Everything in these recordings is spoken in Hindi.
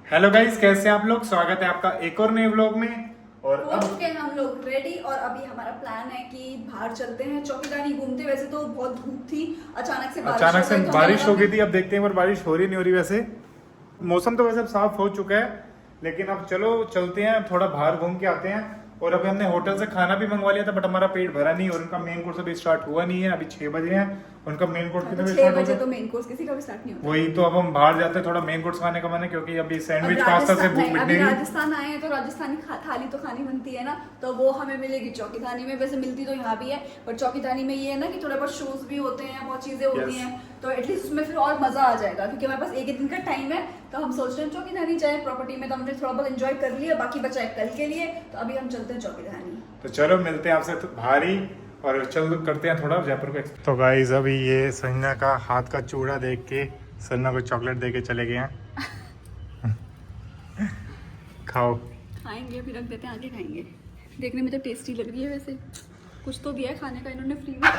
हेलो गाइस, कैसे हैं आप लोग। स्वागत है आपका एक और नए व्लॉग में। और हो अब चुके हैं हम लोग रेडी और अभी हमारा प्लान है कि बाहर चलते हैं चौकीदानी घूमते। वैसे तो बहुत धूप थी, अचानक से अचानक से हो गई, तो हमें बारिश लगा हो गई कि- थी। अब देखते हैं पर बारिश हो रही नहीं हो रही। वैसे मौसम तो वैसे अब साफ हो चुका है, लेकिन अब चलो चलते हैं, थोड़ा बाहर घूम के आते हैं। और अभी हमने होटल से खाना भी मंगवा लिया था, बट हमारा पेट भरा नहीं और उनका मेन कोर्स अभी स्टार्ट हुआ नहीं है। अभी 6 बजे है, उनका मेन कोर्स कितने तो बजे 6 स्टार्ट बजे होगा। तो मेन कोर्स किसी का भी स्टार्ट नहीं होता। वही तो, अब हम बाहर जाते हैं, थोड़ा मेन कोर्स खाने का मन है, क्योंकि अभी सैंडविच अब पास्ता से राजस्थान भूख नहीं, अभी मिटने की। राजस्थान आए हैं तो राजस्थानी थाली तो खानी बनती है ना, तो वो हमें मिलेगी चौकीदानी में। वैसे मिलती तो यहाँ भी है, पर चौकीदानी में ये है ना कि थोड़े बहुत शोज भी होते हैं, बहुत चीजें होती Yes. हैं, तो एटलीस्ट उसमें फिर और मजा आ जाएगा। क्योंकि हमारे पास एक ही दिन का टाइम है, तो हम सोच रहे हैं चौकीदानी जाए। प्रॉपर्टी में तो हमने थोड़ा बहुत एंजॉय कर लिया, बाकी बचा है कल के लिए, तो अभी हम चलते हैं चौकीदानी। तो चलो मिलते हैं आपसे भारी, और चल करते हैं थोड़ा जयपुर को। तो गाइस अभी ये सन्ना का हाथ का चूड़ा देख के सन्ना को चॉकलेट दे के चले गए हैं। खाओ। खाएंगे, फिर रख देते हैं, आगे खाएंगे। देखने में तो टेस्टी लग रही है। वैसे कुछ तो दिया है खाने का इन्होंने फ्री में।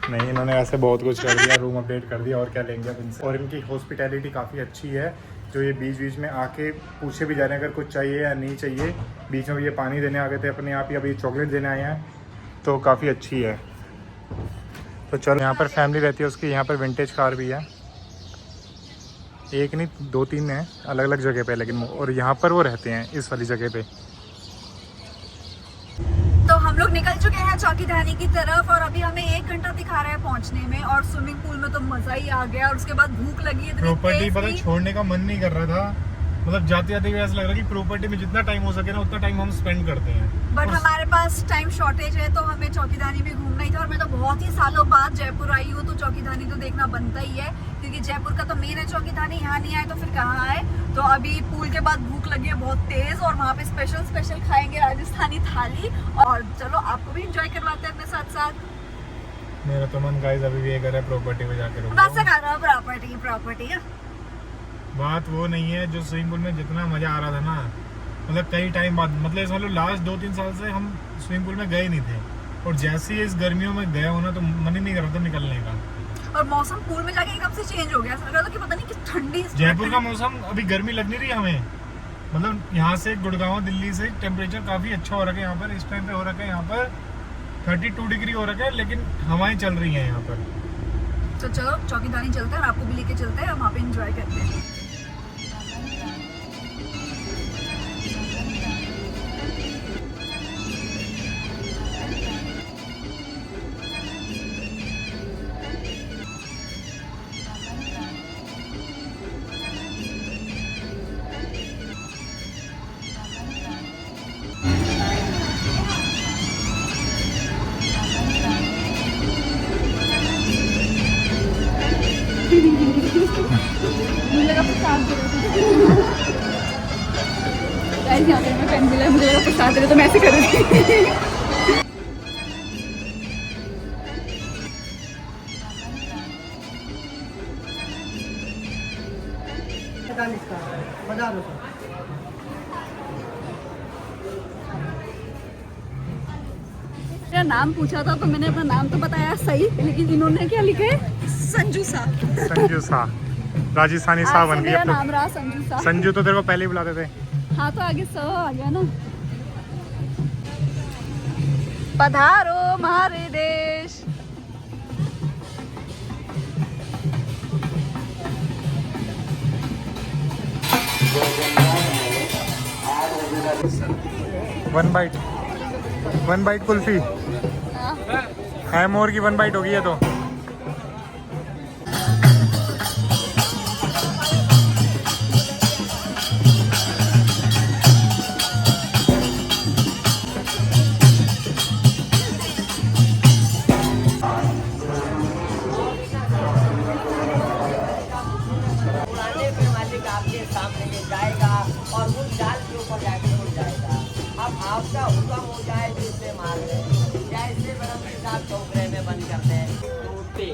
नहीं, इन्होंने ऐसे बहुत कुछ कर दिया, रूम अपडेट कर दिया, और क्या लेंगे अब इनसे। और इनकी हॉस्पिटैलिटी काफ़ी अच्छी है, जो ये बीच बीच में आके पूछे भी जा रहे हैं अगर कुछ चाहिए या नहीं चाहिए। बीच में ये पानी देने आ गए थे अपने आप ही, अभी चॉकलेट देने आए हैं, तो काफ़ी अच्छी है। तो चलो, यहाँ पर फैमिली रहती है उसकी। यहाँ पर विंटेज कार भी है, एक नहीं 2-3 है अलग अलग जगह पे, लेकिन और यहाँ पर वो रहते हैं इस वाली जगह पे। तो हम लोग निकल चुके हैं चौकीदानी की तरफ, और अभी हमें 1 घंटा दिखा रहा है पहुंचने में। और स्विमिंग पूल में तो मजा ही आ गया, और उसके बाद भूख लगी है इतनी प्रॉपर्टी तेज पता थी। छोड़ने का मन नहीं कर रहा था। मतलब जाते जाते भी ऐसा लग रहा है कि प्रॉपर्टी में जितना टाइम हो सके ना उतना टाइम हम स्पेंड करते हैं। बट हमारे पास टाइम शॉर्टेज है, तो हमें चौकीदानी में घूमना ही था। और मैं तो बहुत ही सालों बाद जयपुर आई हूँ, तो चौकीदानी तो देखना बनता ही है, क्योंकि जयपुर का तो मेन है चौकीदानी। यहाँ नहीं आए तो फिर कहाँ आए। तो अभी पूल के बाद भूख लगी है बहुत तेज, और वहाँ पे स्पेशल खाएंगे राजस्थानी थाली। और चलो आपको भी इंजॉय करवाते हैं अपने साथ साथ। मेरा तो मन गाइस अभी भी ये कर रहा है प्रॉपर्टी में जाके बस से खा रहा हूँ प्रॉपर्टी। बात वो नहीं है जो स्विमिंग पूल में जितना मजा आ रहा था ना, मतलब कई टाइम बाद, मतलब समझ लो लास्ट 2-3 साल से हम स्विमिंग पूल में गए नहीं थे। और जैसे ही इस गर्मियों में गया होना तो मन ही नहीं कर रहा था निकलने का। और मौसम पूल में जाके एकदम से चेंज हो गया, ऐसा लग रहा था कि पता नहीं किस ठंडी। जयपुर का मौसम अभी गर्मी लग नहीं रही हमें। मतलब यहाँ से गुड़गांव दिल्ली से टेम्परेचर काफी अच्छा हो रखा है। यहाँ पर इस टाइम पे हो रखा है, यहाँ पर 32 डिग्री हो रखा है, लेकिन हवाएं चल रही हैं यहाँ पर। तो चलो चौकीदानी चलते हैं, और आपको भी लेके चलते हैं, वहाँ पे एंजॉय करते हैं। मुझे लगा प्रसाद दे रहे थे। यहाँ पे मैं पेन मिला, मुझे लगा प्रसाद दे रहे, तो मैं ऐसे करूँगी। मेरा नाम पूछा था, तो मैंने अपना नाम तो बताया सही, लेकिन इन्होंने क्या लिखा है? संजू सा। संजू सा, राजस्थानी सा आज बन से गई मेरा अब तो। नाम रहा संजू सा। संजू तो तेरे को पहले ही बुलाते थे। हाँ, तो आगे स आ गया ना। पधारो हमारे देश। वन बाइट कुल्फी है, मोर की 1 बाइट होगी है तो। आपके सामने ले जाएगा और उन जाल के ऊपर जाके उड़ जाएगा। अब आपका हुक्म हो जाए तो इसे मार दे, जैसे बरम के साथ टोकरे में बंद कर दे। टूटे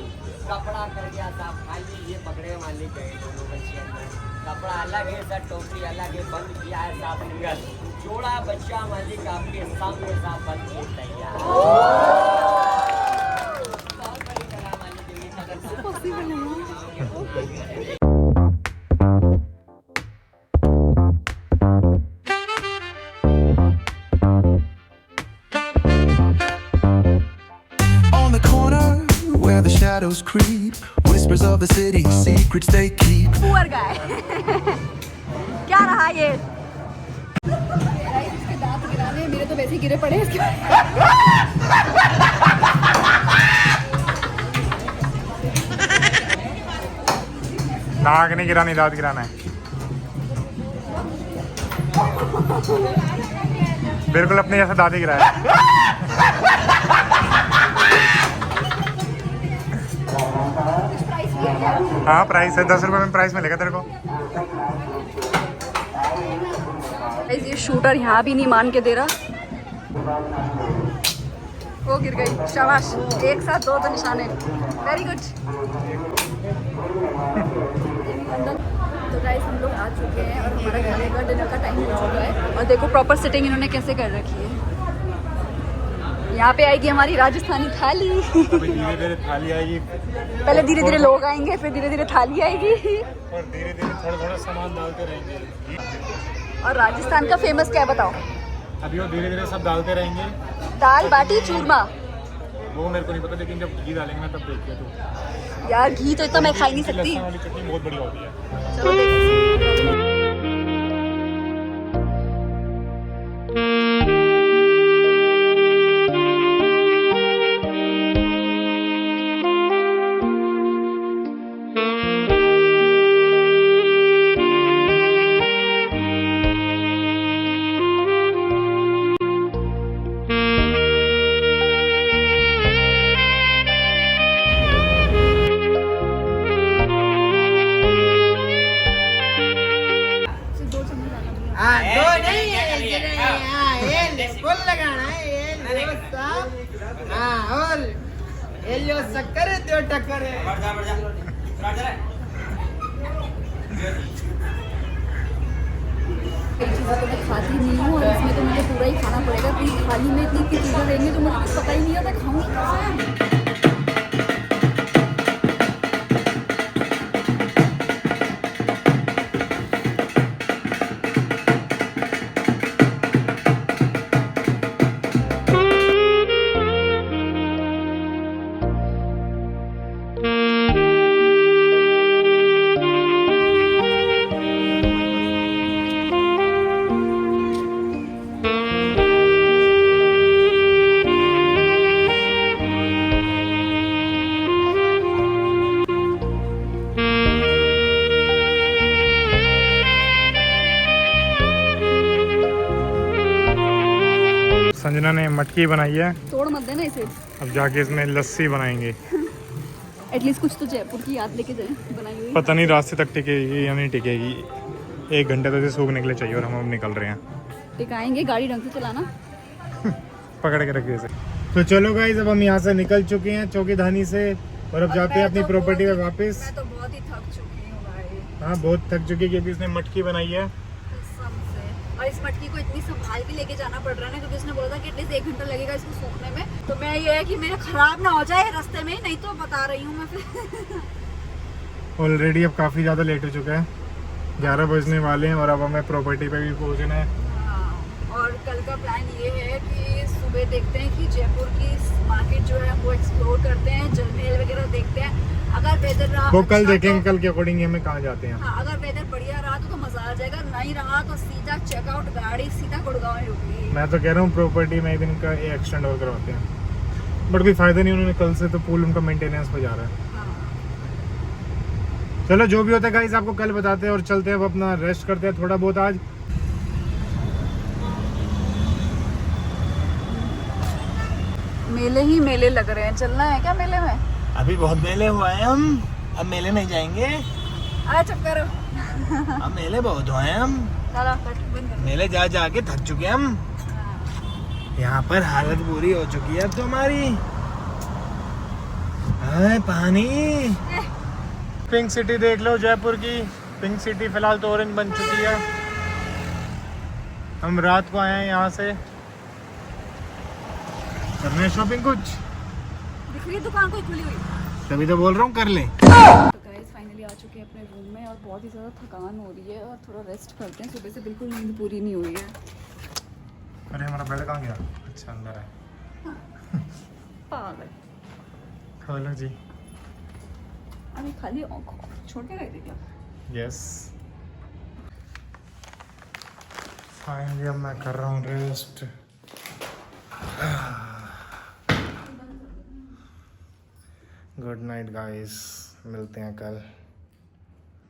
कपड़ा कर गया साफ, खाली ये पकड़े मालिक गए दोनों बच्चे अंदर। कपड़ा अलग है सर, टोकरी अलग है, बंद किया है साफ निगल। जोड़ा बच्चा मालिक आपके सामने साफ बंद किए तैयार। बहुत बड़ी कला मालिक ये नगर। shadows creep, whispers of the city, secrets they keep. Poor guy क्या रहा ये? इसके दांत गिराने, मेरे तो वैसे ही गिरे पड़े इसके। नाक नहीं गिरानी, दांत गिराना है। बिल्कुल अपने जैसा दांत ही गिराया। हाँ प्राइस है, 10 रुपए में प्राइस मिलेगा तेरे को। ये शूटर यहाँ भी नहीं मान के दे रहा। वो गिर गई, शाबाश। एक साथ 2 निशाने, वेरी गुड। तो गाइस हम लोग आ चुके हैं और हमारा खाने का डिनर का टाइम हो चुका है। और देखो प्रॉपर सिटिंग इन्होंने कैसे कर रखी है। यहाँ पे आएगी हमारी राजस्थानी थाली। धीरे धीरे थाली आएगी, पहले धीरे धीरे लोग आएंगे, फिर धीरे धीरे थाली आएगी और धीरे धीरे थोड़ा थोड़ा सामान डालते रहेंगे। और राजस्थान का फेमस क्या है बताओ? अभी वो धीरे धीरे सब डालते रहेंगे। दाल बाटी चूरमा। वो मेरे को नहीं पता, लेकिन जब घी डालेंगे ना तब देखिए तो। यार घी तो इतना मैं खा ही नहीं सकती। लहसुन वाली चटनी बहुत बढ़िया होती है। चलो देखते हैं। कई चीज़ें तो मैं खाती नहीं हूँ और इसमें तो मुझे पूरा ही खाना पड़ेगा, क्योंकि थाली में इतनी इतनी चीज़ें देंगे तो मुझे कुछ पता ही नहीं होता खाऊंगी कहाँ। संजना ने मटकी बनाई है, तोड़ मत देना इसे। अब जाके इसमें लस्सी बनाएंगे। एटलीस्ट कुछ तो जयपुर की याद लेके जाए बनाई हुई। पता नहीं रास्ते तक टिकेगी या नहीं टिकेगी। 1 घंटे तो इसे सूखने के लिए चाहिए और हम अब निकल रहे हैं। टिकाएंगे, गाड़ी ढंग से चलाना। पकड़ के रखिए इसे। तो चलो गाइस, अब हम यहाँ से निकल चुके हैं चौकीधानी से और अब जाते हैं अपनी प्रॉपर्टी पे वापस। मैं तो बहुत ही थक चुकी हूँ भाई। हाँ बहुत थक चुकी है, क्योंकि इसने मटकी बनाई है। कसम से। और इस मटकी को इतनी संभाल के लेके जाना पड़ रहा है ना, क्योंकि उसने बोला था कि एटलीस्ट 1 घंटा लगेगा इसको सूखने में। तो मैं ये है कि मेरा खराब ना हो जाए रास्ते में, नहीं तो बता रही हूँ मैं फिर। ऑलरेडी अब काफ़ी ज़्यादा लेट हो चुका है, 11 बजने वाले हैं और अब हमें प्रॉपर्टी पे भी पहुँचना है। हाँ, और कल का प्लान ये है कि सुबह देखते हैं कि जयपुर की मार्केट जो है वो एक्सप्लोर करते हैं, जल महल वगैरह देखते हैं। अगर वेदर रहा वो कल अच्छा देखेंगे, तो, कल के अकॉर्डिंग हमें कहाँ जाते हैं। हाँ, अगर वेदर बढ़िया रहा तो मजा आ जाएगा, नहीं रहा तो सीधा चेकआउट, गाड़ी सीधा गुड़गांव ही रुकेगी। मैं तो कह रहा हूँ प्रॉपर्टी में एक दिन का एक्सटेंड और करवाते हैं, बट कोई फायदा नहीं। उन्होंने कल से तो पूल उनका मेंटेनेंस पे जा रहा है। हाँ। चलो जो भी होता है गाइस आपको कल बताते हैं और चलते हैं। अब अपना रेस्ट करते हैं थोड़ा बहुत आज। मेले ही मेले लग रहे हैं, चलना है क्या मेले में? अभी बहुत मेले हुए हैं हम, अब मेले नहीं जाएंगे। अरे चुप करो। अब मेले बहुत हुए हैं हम, चलो बंद करो। मेले जा जा के थक चुके हैं हम। यहाँ पर हालत बुरी हो चुकी है अब तो हमारी। हाय पानी। पिंक सिटी देख लो, जयपुर की पिंक सिटी फिलहाल तो ऑरेंज बन चुकी है। हम रात को आए हैं यहाँ से, करने शॉपिंग कुछ। दिख रही है दुकान कोई खुली हुई? तभी तो बोल रहा हूँ कर ले। तो गाइस फाइनली आ चुके हैं अपने रूम में और बहुत ही ज़्यादा थकान हो रही है और थोड़ा रेस्ट करते हैं। सुबह से बिल्कुल नींद पूरी नहीं हुई है। अरे हमारा बेड कहाँ गया? अच्छा अंदर है। पागल। खोलो जी। अभी खाली छोड़ के रख देगा। यस फाइनली अब मैं कर रहा हूँ रेस्ट। गुड नाइट गाइस, मिलते हैं कल।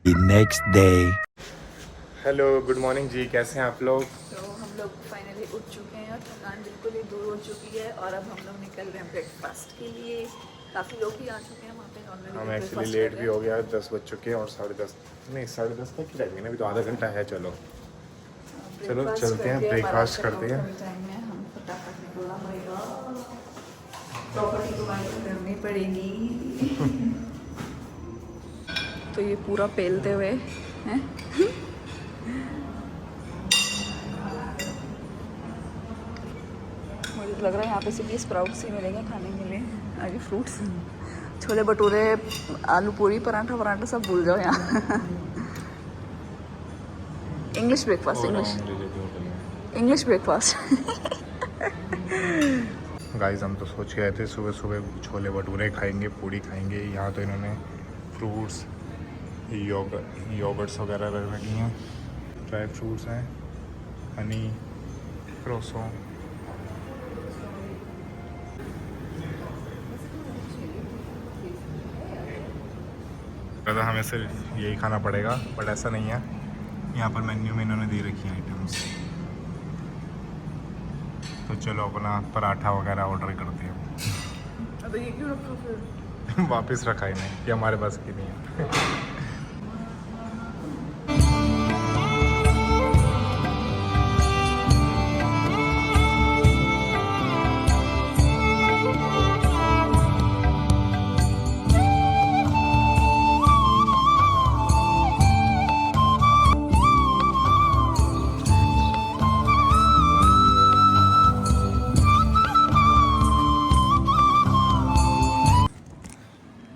The next day. Hello good morning जी, कैसे हैं आप लोग? तो हम लोग फाइनली उठ चुके हैं और थकान बिल्कुल ही दूर हो चुकी है और अब हम लोग निकल रहे हैं ब्रेकफास्ट के लिए। काफ़ी लोग ही आ चुके हैं वहाँ पे ऑलरेडी। हम एक्चुअली लेट भी हो गया, 10 बज चुके हैं और 10:30 नहीं 10:30 तक ही रहेंगे ना, अभी तो आधा घंटा है। चलो चलते हैं, ब्रेकफास्ट करते हैं। हम फटाफट निकलना पड़ेगा, प्रॉपर्टी तो करनी पड़ेगी। तो ये पूरा पेलते हुए हैं। मुझे तो लग रहा है यहाँ पे सिर्फ ये स्प्राउट्स ही मिलेंगे खाने के लिए, आगे फ्रूट्स। छोले भटूरे, आलू पूरी, पराठा वराठा सब भूल जाओ यहाँ। English breakfast, English breakfast. Guys हम तो सोच के आए थे सुबह सुबह छोले भटूरे खाएंगे, पूड़ी खाएंगे। यहाँ तो इन्होंने फ्रूट्स, योगर्ट्स वगैरह रख रखी हैं, ड्राई फ्रूट्स हैं, हनी, क्रोसो। तो हमें सिर्फ यही खाना पड़ेगा, बट ऐसा नहीं है। यहाँ पर मेन्यू में इन्होंने दे रखी हैं आइटम्स। तो चलो अपना पराठा वगैरह ऑर्डर करते हैं। अब ये क्यों रखा फिर? वापस रखा ही नहीं, ये हमारे बस की नहीं है।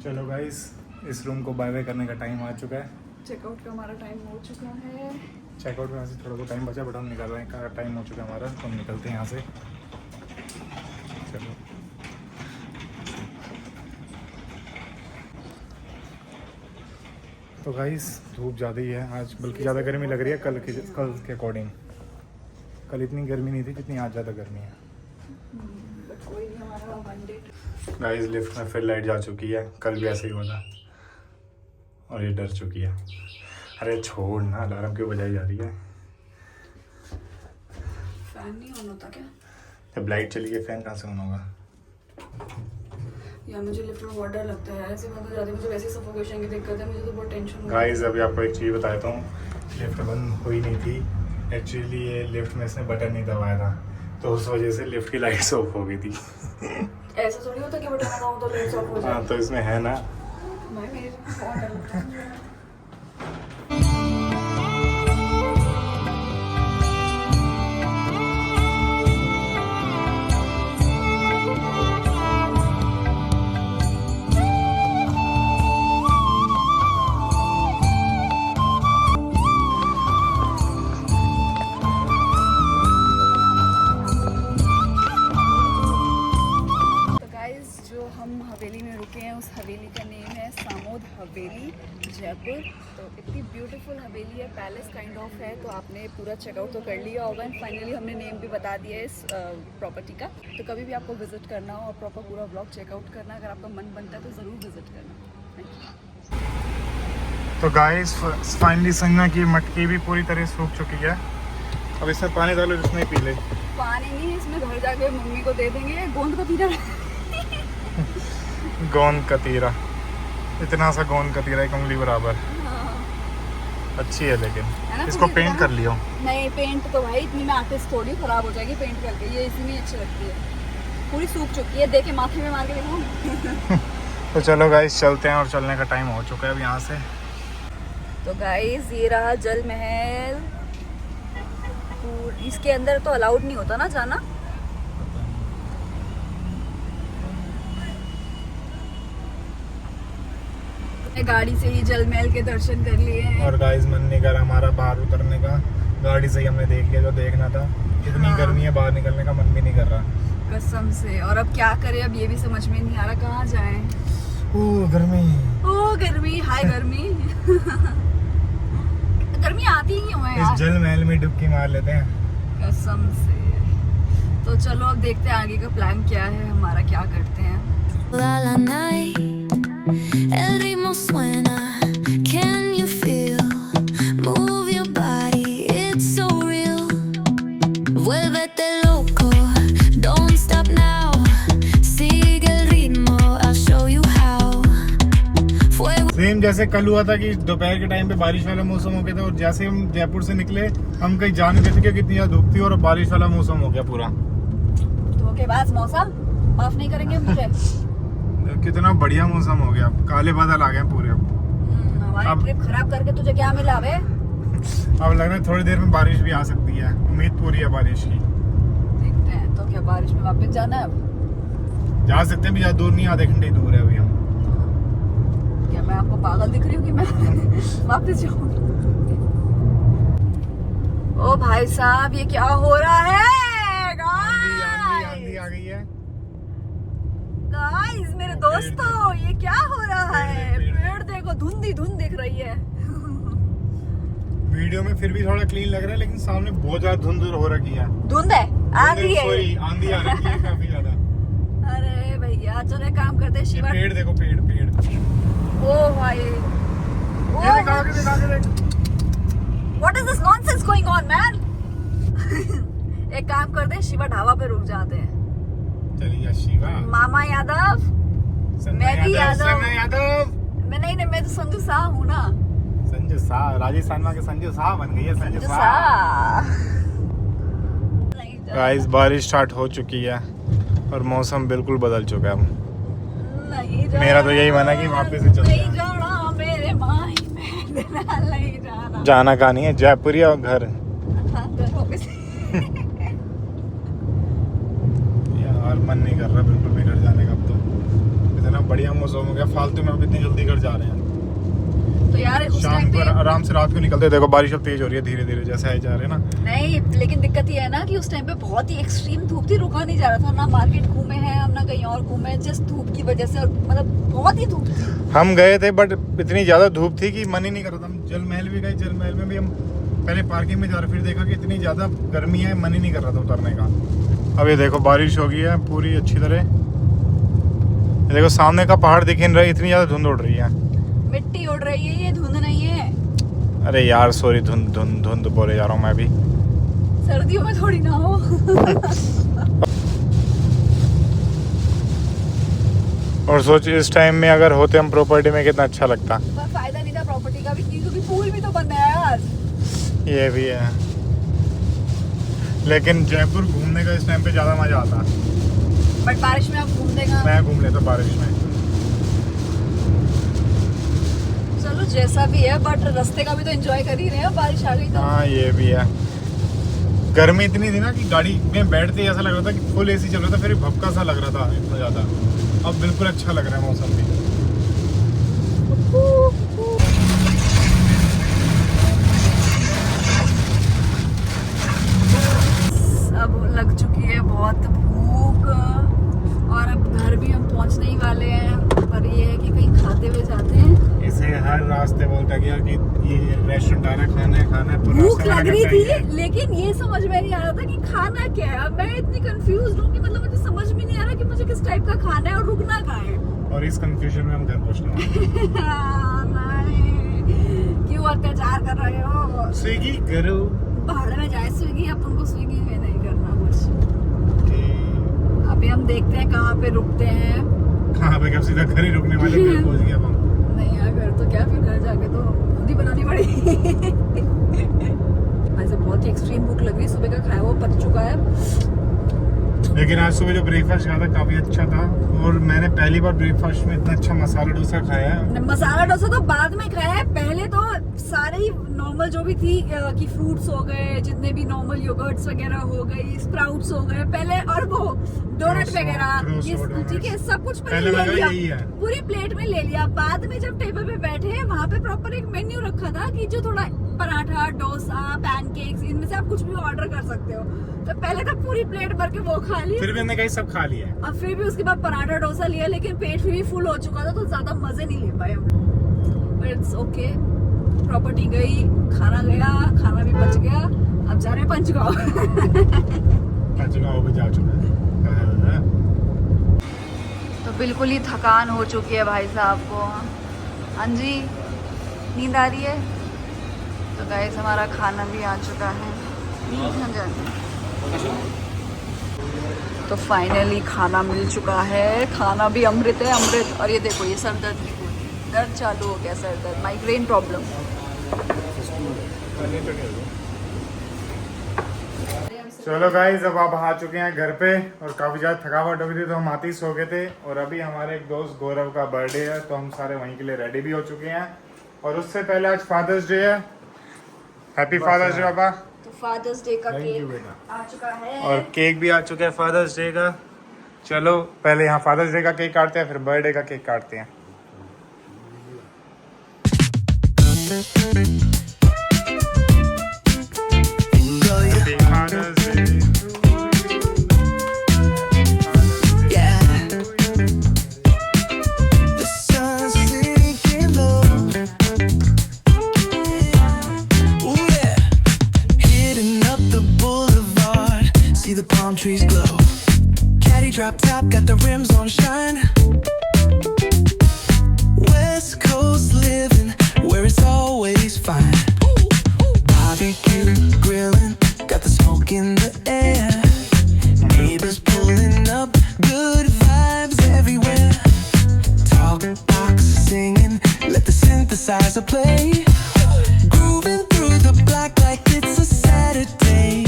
चलो गाइस, इस रूम को बाय बाय करने का टाइम आ चुका है। चेकआउट का हमारा टाइम हो चुका है। चेकआउट में वैसे थोड़ा बहुत टाइम बचा, बट हम निकल रहे हैं का टाइम हो चुका है हमारा, तो हम निकलते हैं यहाँ से। चलो तो गाइस धूप ज़्यादा ही है आज, बल्कि ज़्यादा गर्मी लग रही है कल के अकॉर्डिंग। कल इतनी गर्मी नहीं थी जितनी आज ज़्यादा गर्मी है। बट कोई नहीं, हमारा वन डे। गाइस लिफ्ट में फिर लाइट जा चुकी है, कल भी ऐसे ही हुआ और ये डर चुकी है। अरे छोड़ ना, अलार्म क्यों बजाई जा रही है? फैन नहीं ऑन होता क्या? जब लाइट चली गई फैन कहाँ से ऑन होगा? यार मुझे लिफ्ट में बहुत डर लगता है, ऐसे मैं तो ज़्यादा, मुझे वैसे सफोकेशन की दिक्कत है, मुझे तो बहुत टेंशन हो। गाइस अभी आपको एक चीज़ बताता हूँ, लिफ्ट बंद हुई नहीं थी। एक्चुअली ये लिफ्ट में इसने बटन नहीं दबाया था, तो उस वजह से लिफ्ट की लाइट्स ऑफ हो गई थी। ऐसा थोड़ी होता कि बटन दबाऊं तो लाइट्स ऑफ हो जाए। हाँ तो इसमें है ना। भाई मेरे बहुत डर लगता है। जयपुर। तो इतनी ब्यूटीफुल हवेली है, पैलेस काइंड ऑफ है। तो आपने पूरा चेकआउट तो कर लिया होगा एंड फाइनली हमने नेम भी बता दिया है इस प्रॉपर्टी का। तो कभी भी आपको विजिट करना हो और प्रॉपर पूरा ब्लॉग चेकआउट करना, अगर आपका मन बनता है तो ज़रूर विजिट करना। तो गाइस फाइनली संजना की मटकी भी पूरी तरह सूख चुकी है। अब इसमें पानी डालो जिसमें पी ले। पानी नहीं, इसमें घर जाके मम्मी को दे देंगे गोंद कतीरा। गोंद कतीरा, इतना सा गोंद कतीरा एक उंगली बराबर। हाँ। अच्छी है लेकिन है इसको ना, पेंट कर लियो। नहीं पेंट तो भाई इतनी में आर्टिस्ट थोड़ी खराब हो जाएगी पेंट करके, ये इसी में अच्छी लगती है। पूरी सूख चुकी है, देखे माथे में मार के देखो। तो चलो गाइस चलते हैं, और चलने का टाइम हो चुका है अब यहाँ से। तो गाइस ये रहा जल महल। इसके अंदर तो अलाउड नहीं होता ना जाना। गाड़ी से ही जल महल के दर्शन कर लिए हैं। और गाइस मन नहीं कर हमारा बाहर उतरने का, गाड़ी से ही हमने देख लिया जो देखना था। इतनी हाँ। गर्मी है, बाहर निकलने का मन भी नहीं कर रहा कसम से। और अब क्या करें, अब ये भी समझ में नहीं आ रहा कहाँ जाएं। गर्मी। ओ गर्मी, हाय गर्मी। गर्मी आती ही क्यों है इस यार? जल महल में डुबकी मार लेते हैं। कसम से। तो चलो अब देखते हैं आगे का प्लान क्या है हमारा, क्या करते हैं। La la night, el ritmo suena. Can you feel? Move your body, it's so real. Vuélvete loco, don't stop now. Sigue el ritmo, I'll show you how. Fuego. Same जैसे कल हुआ था कि दोपहर के टाइम पे बारिश वाला मौसम हो गया था, और जैसे हम जयपुर से निकले हम कहीं जा नहीं सकते क्योंकि इतनी ज्यादा धूप थी और बारिश वाला मौसम हो गया पूरा। धोखेबाज मौसम, माफ नहीं करेंगे मुझे। कितना बढ़िया मौसम हो गया, काले बादल आ गए पूरे। हमारी अब- ट्रिप खराब करके तुझे क्या मिला बे? अब लग रहा है थोड़ी देर में बारिश भी आ सकती है, उम्मीद पूरी है बारिश की। देखते हैं तो क्या बारिश में वापस जाना है अब? जा सकते हैं भी, ज्यादा दूर नहीं, आधे घंटे ही दूर है अभी हम। क्या मैं आपको पागल दिख रही हूँ कि मैं वापस जाऊँ? ओ भाई साहब, ये क्या हो रहा है? आंधी आ गई है। गाइस, मेरे दोस्तों, ये क्या हो रहा है? पेड़। पेड़ देखो, धुंध ही धुंध दिख रही है। वीडियो में फिर भी थोड़ा क्लीन लग रहा है, लेकिन सामने बहुत ज्यादा धुंध हो रखी है। धुंध है, आंधी है। सॉरी, आंधी आ रही है काफी ज्यादा। अरे भैया, चलो एक काम करते हैं, ये शिवा। पेड़ देखो, पेड़ पेड़। ओ भाई, ये देख, आगे देख, आगे देख। What is this nonsense going on man? एक काम करते हैं, शिवा ढाबा पे रुक जाते हैं। चलिए शिवा। मामा यादव, संजय मैं भी यादव। संजय यादव। मैं नहीं, मैं तो संजू शाह हूँ ना। संजू शाह, राजस्थान में के संजू शाह बन गई है, संजू शाह। शाह। गाइस, बारिश स्टार्ट हो चुकी है और मौसम बिल्कुल बदल चुका है। नहीं जाना, मेरा तो यही मन है कि वापस से चलते नहीं हैं। जाना मेरे माई में, नहीं जाना। जाना कहाँ नहीं है, जयपुरी और घर। वापस। यार मन नहीं कर रहा बिल्कुल भी घर जाने का। अब तो इतना बढ़िया मौसम हो गया, फालतू में अब इतनी जल्दी घर जा रहे हैं। तो यार उस शाम टाइम को पे आराम से रात को निकलते हैं। देखो बारिश अब तेज हो रही है धीरे धीरे, जैसे आए जा रहे हैं ना। नहीं, लेकिन दिक्कत ये है ना कि उस टाइम पे बहुत ही एक्सट्रीम धूप थी, रुका नहीं जा रहा था। ना मार्केट घूमे हैं हम, ना कहीं और घूमे, जस्ट धूप की वजह से, और मतलब बहुत ही धूप थी। हम गए थे बट इतनी ज्यादा धूप थी कि मन ही नहीं कर रहा था। हम जल महल भी गए, जल महल में भी हम पहले पार्किंग में जा रहे, फिर देखा कि इतनी ज्यादा गर्मी है, मन ही नहीं कर रहा था उतरने का। अब ये देखो बारिश हो गई है पूरी अच्छी तरह। ये देखो सामने का पहाड़ दिख नहीं रहा है, इतनी ज्यादा धुंध उड़ रही है। मिट्टी उड़ रही है, ये धुंध नहीं है। अरे यार सॉरी, धुंध धुंध धुंध बोले जा रहा हूँ मैं भी। सर्दियों में थोड़ी ना हो। और सोच इस टाइम में अगर होते हम प्रॉपर्टी में कितना अच्छा लगता। पर फायदा नहीं था प्रॉपर्टी का भी, क्योंकि पूल भी तो बन रहा है यार। ये भी है, लेकिन जयपुर घूमने का इस टाइम पे ज्यादा मजा आता। बट बारिश में आप घूम देगा। मैं घूम लेता बारिश में। चलो जैसा भी है, बट रास्ते का भी तो एंजॉय कर ही रहे हैं, बारिश आ गई तो। हाँ ये भी है। गर्मी इतनी थी ना कि गाड़ी में बैठते ही ऐसा लग रहा था कि फुल एसी चल रहा था, फिर भपका सा लग रहा था इतना ज्यादा। अब बिल्कुल अच्छा लग रहा है मौसम भी। अब लग चुकी है बहुत भूख, और अब घर भी हम पहुंचने ही वाले हैं। पर ये है कि कहीं खाते हुए जाते हैं। इसे हर रास्ते बोलता गया कि ये रेस्टोरेंट आ रहा है, खाना है तो भूख रास्ते में लग रही आकर थी, चाहिए। लेकिन ये समझ में नहीं आ रहा था कि खाना क्या है। मैं इतनी कंफ्यूज हूँ कि मतलब मुझे समझ में नहीं आ रहा कि मुझे किस टाइप का खाना है और रुकना कहाँ है। और इस कंफ्यूजन में हम घर पहुंचने वाले हैं। क्यों अत्याचार कर रहे हो? स्विगी करो। भाड़ में जाए स्विगी, अपन को स्विगी में नहीं करना कुछ। अभी हम देखते हैं कहाँ पे रुकते हैं। कहाँ पे, कब सीधा घर ही रुकने वाले, घर पहुंच गए अब हम। नहीं यार, घर तो क्या, फिर घर जाके तो खुद ही बनानी पड़ेगी। ऐसे बहुत ही एक्सट्रीम भूख लग रही है, सुबह का खाया हुआ पच चुका है। लेकिन आज सुबह जो ब्रेकफास्ट खाया था काफी अच्छा था, और मैंने पहली बार ब्रेकफास्ट में इतना अच्छा मसाला डोसा खाया है। मसाला डोसा तो बाद में खाया है, पहले तो सारे ही नॉर्मल जो भी थी कि फ्रूट्स हो गए, जितने भी नॉर्मल योगर्ट्स वगैरह हो गई, स्प्राउट्स हो गए पहले, और वो डोनट वगैरह, ये ठीक है, सब कुछ पहले ले लिया, यही है। पूरी प्लेट में ले लिया। बाद में जब टेबल पे बैठे, वहाँ पे प्रॉपर एक मेन्यू रखा था कि जो थोड़ा पराठा, डोसा, पैनकेक्स, इनमें से आप आप कुछ भी ऑर्डर कर सकते हो। तो पहले तो पूरी प्लेट भर के वो खा ली, फिर भी हमने कहीं सब खा लिया है। अब फिर भी उसके बाद पराठा डोसा लिया, लेकिन पेट भी फुल हो चुका था तो ज्यादा मजे नहीं ले पाए हम लोग। बट इट्स ओके, प्रॉपर्टी गई, खाना गया, खाना भी बच गया। अब जा रहे हैं पंचगांव। पंचगांव भी जा चुका है। तो बिल्कुल ही थकान हो चुकी है भाई साहब को। हाँ जी, नींद आ रही है। तो गाइस हमारा खाना भी आ चुका है। तो फाइनली खाना मिल चुका है। खाना भी अमृत है, अमृत। और ये देखो, ये सर दर्द की गोली, दर्द चालू हो गया, सर दर्द, माइग्रेन प्रॉब्लम। चलो गाइज, अब आप आ चुके हैं घर पे और काफ़ी ज़्यादा थकावट हो गई थी तो हम आते ही सो गए थे। और अभी हमारे एक दोस्त गौरव का बर्थडे है तो हम सारे वहीं के लिए रेडी भी हो चुके हैं। और उससे पहले आज फादर्स डे है। हैप्पी फादर्स डे पापा। तो फादर्स डे का Thank you, केक बेटा। आ चुका है। और केक भी आ चुका है फादर्स डे का। चलो पहले यहाँ फादर्स डे का केक काटते हैं, फिर बर्थडे का केक काटते हैं। The palm trees glow. Caddy drop top, got the rims on shine. West Coast living, where it's always fine. Barbecue grilling, got the smoke in the air. Neighbors pulling up, good vibes everywhere. Talk box singing, let the synthesizer play. Grooving through the block like it's a Saturday.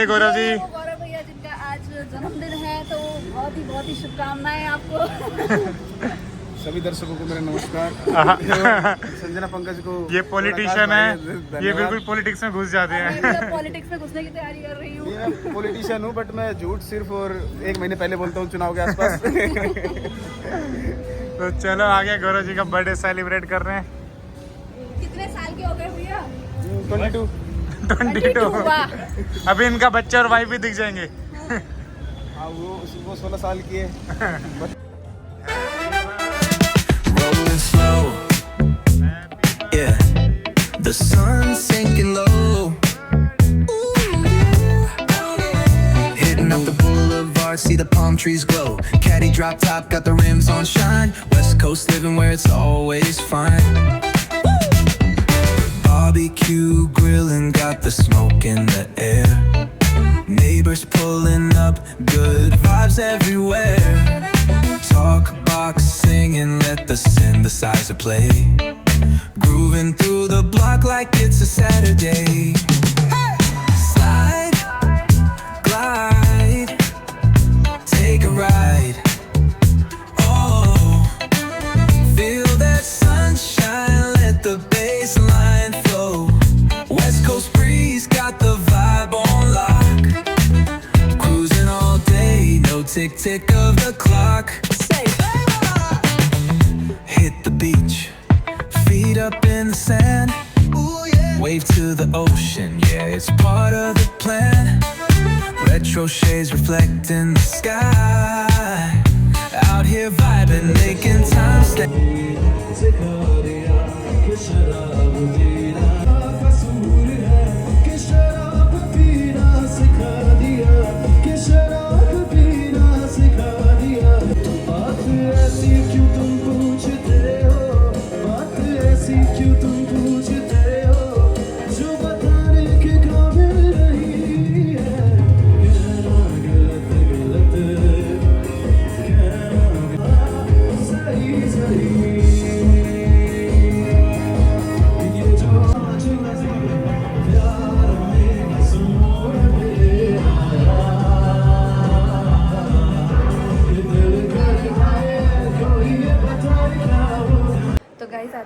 Gaurav ji, गौरव भैया जिनका आज जन्मदिन है, तो बहुत ही शुभकामनाएं आपको। सभी दर्शकों को मेरा नमस्कार। संजना पंकज को, ये पॉलिटिशियन है, ये बिल्कुल पॉलिटिक्स में घुस जाते हैं। पॉलिटिक्स में घुसने की तैयारी कर रही हूँ। मैं पॉलिटिशियन हूँ, बट मैं झूठ सिर्फ और 1 महीने पहले बोलता हूँ चुनाव के आसपास। तो चलो आगे गौरव जी का बर्थडे सेलिब्रेट कर रहे हैं। कितने साल के हो गए भैया? 22। 22। अभी इनका बच्चा और वाइफ भी दिख जाएंगे। हाँ, वो 16 साल की है। Rolling slow, yeah. The sun's sinking low. Hitting up the boulevard, see the palm trees glow. Caddy drop top, got the rims on shine. West Coast living where it's always fine. Barbecue grilling, got the smoke in the air. Neighbors pulling up, good vibes everywhere. Talk box singing, let the synthesizer play. Grooving through the block like it's a Saturday. Slide, glide, take a ride. Oh, feel that sunshine, let the bass line flow. West Coast breeze, got the vibe on lock. Cruising all day, no tick tick of the clock. Hit the beach, feet up in the sand. Wave to the ocean, yeah, it's part of the plan. Retro shades reflecting the sky. Out here vibing, making time stay.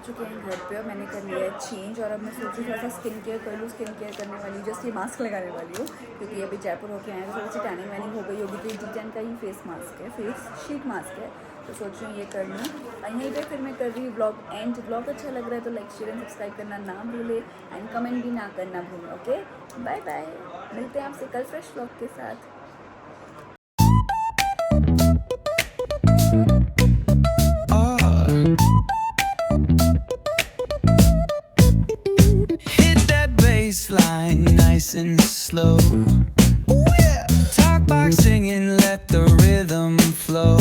चुके हैं घर पे और मैंने कर लिया है चेंज और अब मैं सोच रही थोड़ा सा स्किन केयर कर लूँ। स्किन केयर करने वाली हूँ, जस्ट ये मास्क लगाने वाली हूँ क्योंकि अभी जयपुर होके आए तो थोड़ी सी टैनिंग वैनिंग हो गई होगी। तो D10 का ही फेस मास्क है, फेस शीट मास्क है, तो सोच रही हूँ ये कर लूँ। और यहीं पे फिर मैं कर रही हूँ ब्लॉग एंड। ब्लॉग अच्छा लग रहा है तो लाइक शेयर एंड सब्सक्राइब करना ना भूले एंड कमेंट भी ना करना भूलें। ओके, बाय बाय, मिलते हैं आपसे कल फ्रेश ब्लॉग के साथ। Hit that baseline nice and slow. Talk box singing, let the rhythm flow.